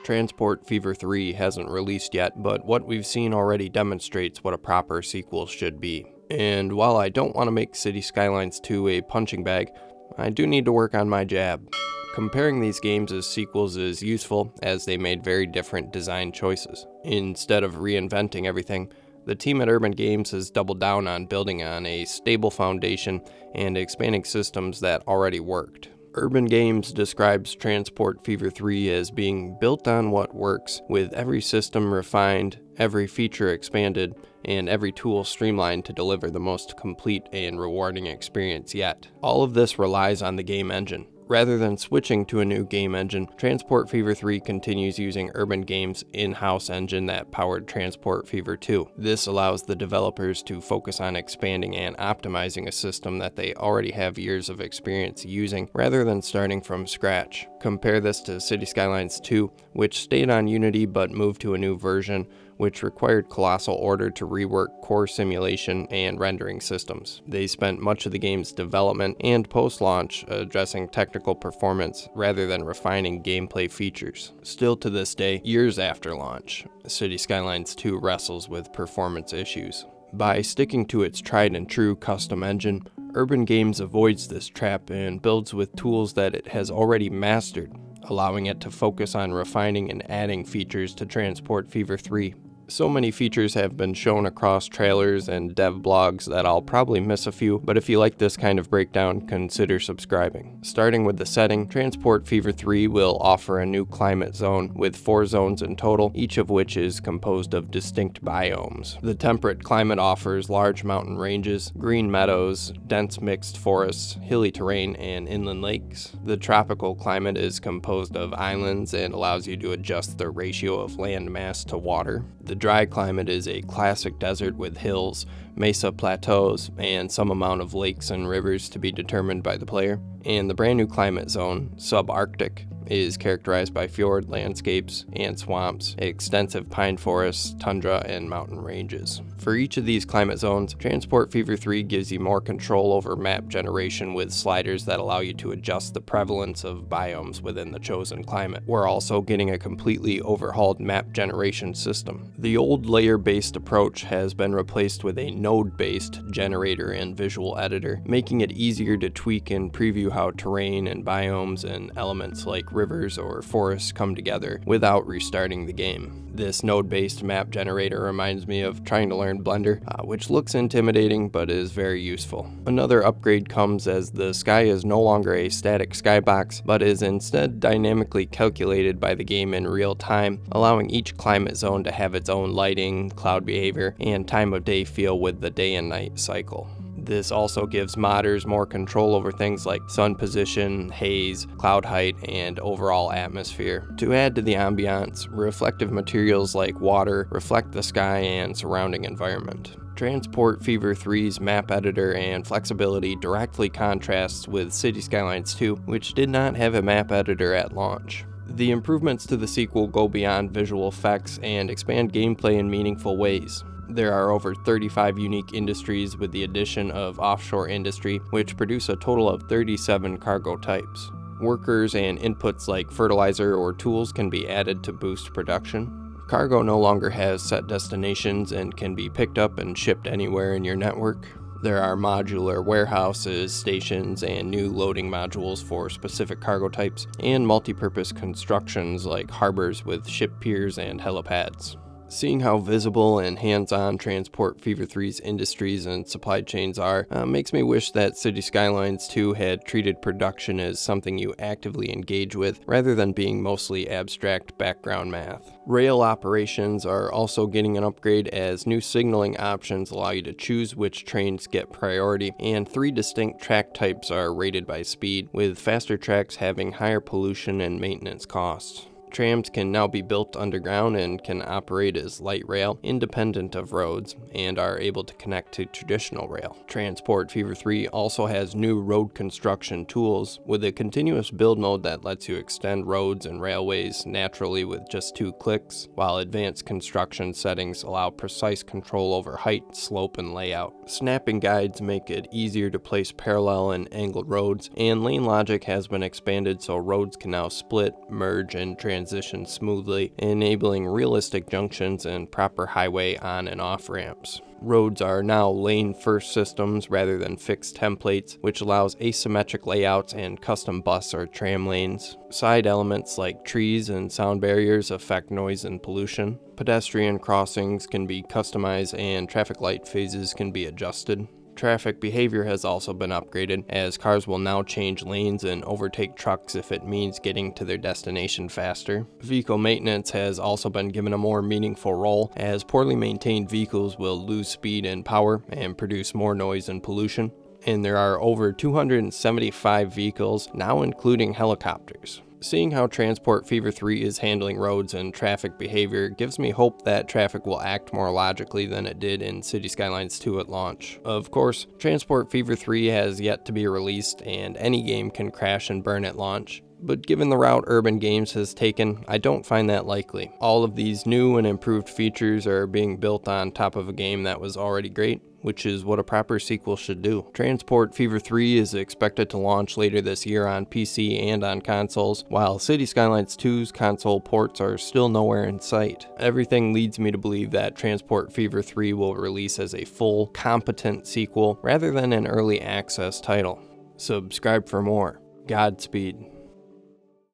Transport Fever 3 hasn't released yet, but what we've seen already demonstrates what a proper sequel should be. And while I don't want to make City Skylines 2 a punching bag, I do need to work on my jab. Comparing these games as sequels is useful, as they made very different design choices. Instead of reinventing everything, the team at Urban Games has doubled down on building on a stable foundation and expanding systems that already worked. Urban Games describes Transport Fever 3 as being built on what works, with every system refined, every feature expanded, and every tool streamlined to deliver the most complete and rewarding experience yet. All of this relies on the game engine. Rather than switching to a new game engine, Transport Fever 3 continues using Urban Games' in-house engine that powered Transport Fever 2. This allows the developers to focus on expanding and optimizing a system that they already have years of experience using, rather than starting from scratch. Compare this to City Skylines 2, which stayed on Unity but moved to a new version, which required Colossal Order to rework core simulation and rendering systems. They spent much of the game's development and post-launch addressing technical performance rather than refining gameplay features. Still to this day, years after launch, City Skylines 2 wrestles with performance issues. By sticking to its tried and true custom engine, Urban Games avoids this trap and builds with tools that it has already mastered, allowing it to focus on refining and adding features to Transport Fever 3. So many features have been shown across trailers and dev blogs that I'll probably miss a few, but if you like this kind of breakdown, consider subscribing. Starting with the setting, Transport Fever 3 will offer a new climate zone with 4 zones in total, each of which is composed of distinct biomes. The temperate climate offers large mountain ranges, green meadows, dense mixed forests, hilly terrain, and inland lakes. The tropical climate is composed of islands and allows you to adjust the ratio of land mass to water. The dry climate is a classic desert with hills, mesa plateaus, and some amount of lakes and rivers to be determined by the player. And the brand new climate zone, subarctic, is characterized by fjord landscapes and swamps, extensive pine forests, tundra, and mountain ranges. For each of these climate zones, Transport Fever 3 gives you more control over map generation with sliders that allow you to adjust the prevalence of biomes within the chosen climate. We're also getting a completely overhauled map generation system. The old layer-based approach has been replaced with a node-based generator and visual editor, making it easier to tweak and preview how terrain and biomes and elements like rivers or forests come together without restarting the game. This node-based map generator reminds me of trying to learn Blender, which looks intimidating but is very useful. Another upgrade comes as the sky is no longer a static skybox, but is instead dynamically calculated by the game in real time, allowing each climate zone to have its own lighting, cloud behavior, and time of day feel with the day and night cycle. This also gives modders more control over things like sun position, haze, cloud height, and overall atmosphere. To add to the ambiance, reflective materials like water reflect the sky and surrounding environment. Transport Fever 3's map editor and flexibility directly contrasts with City Skylines 2, which did not have a map editor at launch. The improvements to the sequel go beyond visual effects and expand gameplay in meaningful ways. There are over 35 unique industries with the addition of offshore industry, which produce a total of 37 cargo types. Workers and inputs like fertilizer or tools can be added to boost production. Cargo no longer has set destinations and can be picked up and shipped anywhere in your network. There are modular warehouses, stations, and new loading modules for specific cargo types, and multi-purpose constructions like harbors with ship piers and helipads. Seeing how visible and hands-on Transport Fever 3's industries and supply chains are makes me wish that City Skylines 2 had treated production as something you actively engage with, rather than being mostly abstract background math. Rail operations are also getting an upgrade as new signaling options allow you to choose which trains get priority, and 3 distinct track types are rated by speed, with faster tracks having higher pollution and maintenance costs. Trams can now be built underground and can operate as light rail, independent of roads, and are able to connect to traditional rail. Transport Fever 3 also has new road construction tools, with a continuous build mode that lets you extend roads and railways naturally with just 2 clicks, while advanced construction settings allow precise control over height, slope, and layout. Snapping guides make it easier to place parallel and angled roads, and lane logic has been expanded so roads can now split, merge, and transition transition smoothly, enabling realistic junctions and proper highway on and off ramps. Roads are now lane-first systems rather than fixed templates, which allows asymmetric layouts and custom bus or tram lanes. Side elements like trees and sound barriers affect noise and pollution. Pedestrian crossings can be customized and traffic light phases can be adjusted. Traffic behavior has also been upgraded, as cars will now change lanes and overtake trucks if it means getting to their destination faster. Vehicle maintenance has also been given a more meaningful role, as poorly maintained vehicles will lose speed and power and produce more noise and pollution. And there are over 275 vehicles, now including helicopters. Seeing how Transport Fever 3 is handling roads and traffic behavior gives me hope that traffic will act more logically than it did in City Skylines 2 at launch. Of course, Transport Fever 3 has yet to be released, and any game can crash and burn at launch. But given the route Urban Games has taken, I don't find that likely. All of these new and improved features are being built on top of a game that was already great, which is what a proper sequel should do. Transport Fever 3 is expected to launch later this year on PC and on consoles, while City Skylines 2's console ports are still nowhere in sight. Everything leads me to believe that Transport Fever 3 will release as a full, competent sequel rather than an early access title. Subscribe for more. Godspeed.